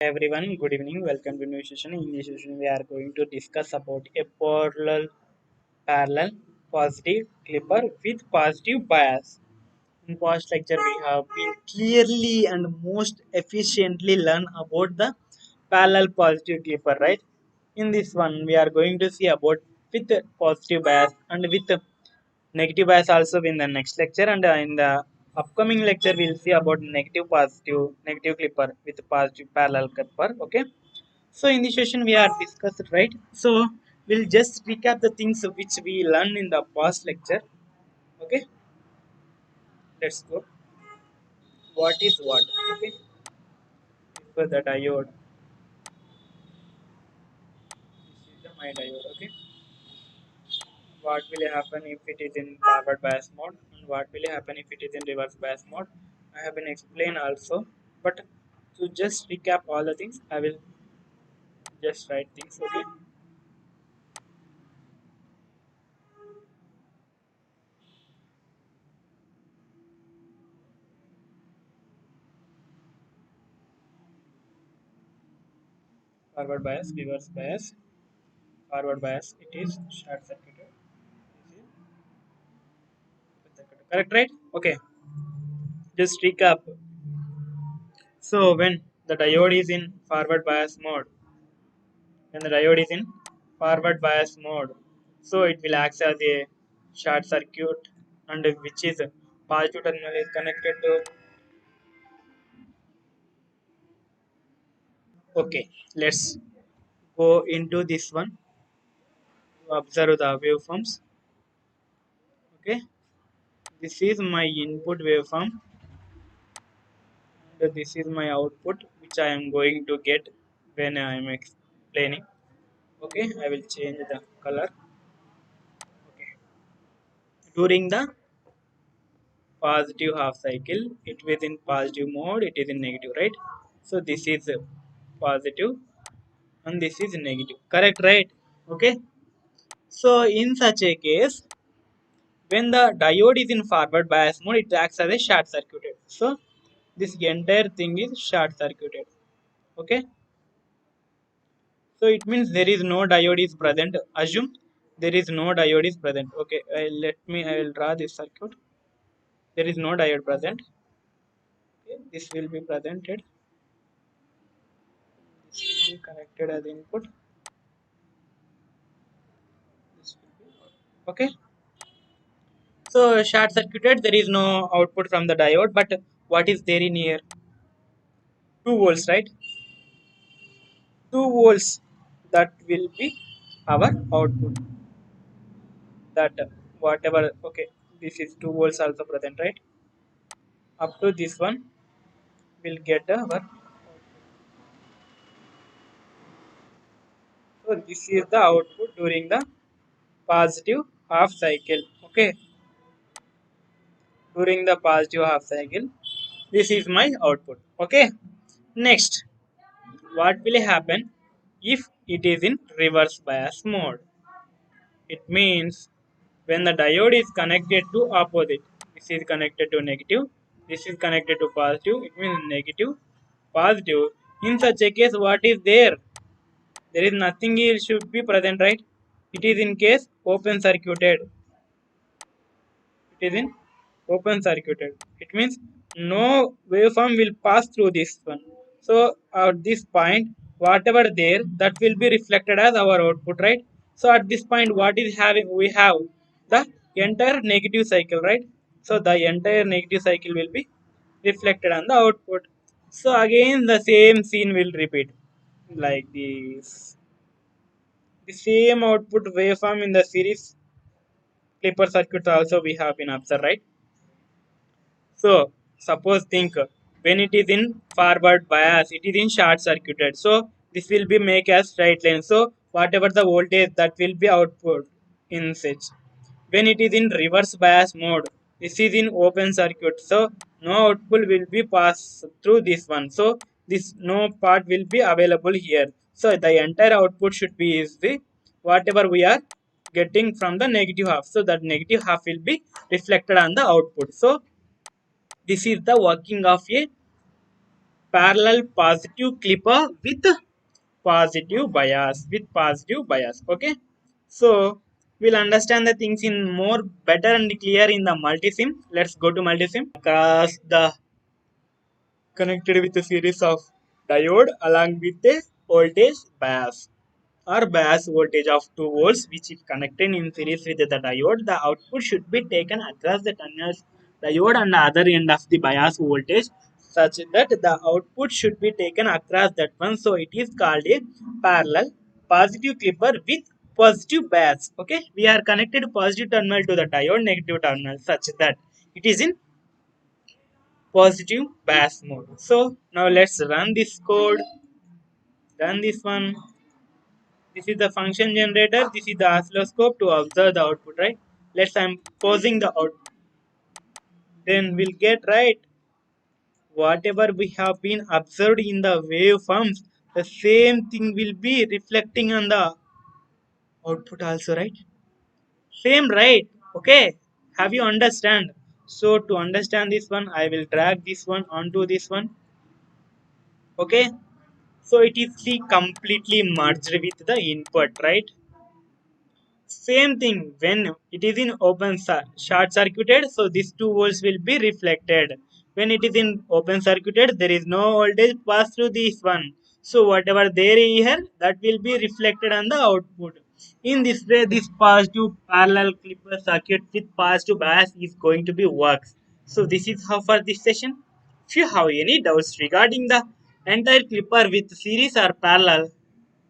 Everyone, good evening. Welcome to new session. In this session, we are going to discuss about a parallel positive clipper with positive bias. In past lecture, we have been clearly and most efficiently learn about the parallel positive clipper, right? In this one, we are going to see about with positive bias and with negative bias also in the next lecture, and in the upcoming lecture we'll see about negative clipper with positive parallel clipper. Okay, so in this session we are discussed, right? So we'll just recap the things which we learned in the past lecture. Okay, let's go. What is what? Okay, for the diode, this is the my diode. Okay, what will happen if it is in forward bias mode, and what will happen if it is in reverse bias mode? I have been explained also, but to just recap all the things, I will just write things. Okay, forward bias, reverse bias. Forward bias, it is short circuited. This is open circuited. Correct, right? Okay, just recap. So when the diode is in forward bias mode, when the diode is in forward bias mode, so it will act as a short circuit, and which is positive terminal is connected to. Okay, let's go into this one to observe the waveforms. Okay, this is my input waveform, and this is my output, which I am going to get when I am explaining. Okay, I will change the color. Okay, during the positive half cycle, it is in positive mode, it is in negative, right? So this is positive and this is negative. Correct, right? Okay, so in such a case, when the diode is in forward bias mode, it acts as a short circuited. So this entire thing is short circuited. Okay, so it means there is no diode is present. Assume there is no diode is present. Okay, I will draw this circuit. There is no diode present. Okay, this will be presented. This will be connected as input. This will be output. Okay, so short circuited. There is no output from the diode, but what is there in here? 2 volts, right? 2 volts. That will be our output. That whatever. Okay, this is 2 volts also present, right? Up to this one, will get our. So this is the output during the positive half cycle. Okay, during the positive half cycle, this is my output. Okay, next, what will happen if it is in reverse bias mode? It means when the diode is connected to opposite, this is connected to negative, this is connected to positive. It means negative, positive. In such a case, what is there? There is nothing here should be present, right? It is in case open circuited. It is in open circuited. It means no waveform will pass through this one. So at this point, whatever there, that will be reflected as our output, right? So at this point, what is having, we have the entire negative cycle, right? So the entire negative cycle will be reflected on the output. So again the same scene will repeat like this. The same output waveform in the series clipper circuits also we have been observed, right? So suppose think when it is in forward bias, it is in short circuited. So this will be make as straight line. So whatever the voltage, that will be output in such. When it is in reverse bias mode, this is in open circuit. So no output will be passed through this one. So this no part will be available here. So the entire output should be is the whatever we are getting from the negative half. So that negative half will be reflected on the output. So this is the working of a parallel positive clipper with positive bias. Okay, so we'll understand the things in more better and clear in the multisim. Let's go to multisim. Across the connected with a series of diode along with a voltage bias or bias voltage of 2 volts which is connected in series with the diode. The output should be taken across the terminals diode and the other end of the bias voltage such that the output should be taken across that one. So it is called a parallel positive clipper with positive bias. Okay, we are connected positive terminal to the diode, negative terminal such that it is in positive bias mode. So now let's run this code. Run this one. This is the function generator. This is the oscilloscope to observe the output, right? Let's I'm pausing the output. Then we'll get right whatever we have been observed in the waveforms. The same thing will be reflecting on the output also, right? Same, right? Okay. Have you understand? So to understand this one, I will drag this one onto this one. Okay. So it is the completely merged with the input, right? Same thing when it is in short circuited, so these 2 volts will be reflected. When it is in open circuited, there is no voltage pass through this one. So whatever there here, that will be reflected on the output. In this way, this positive parallel clipper circuit with positive bias is going to be works. So this is how for this session. If you have any doubts regarding the entire clipper with series or parallel,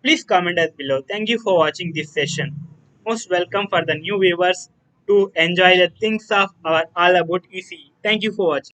please comment us below. Thank you for watching this session. Most welcome for the new viewers to enjoy the things of our all about ECE. Thank you for watching.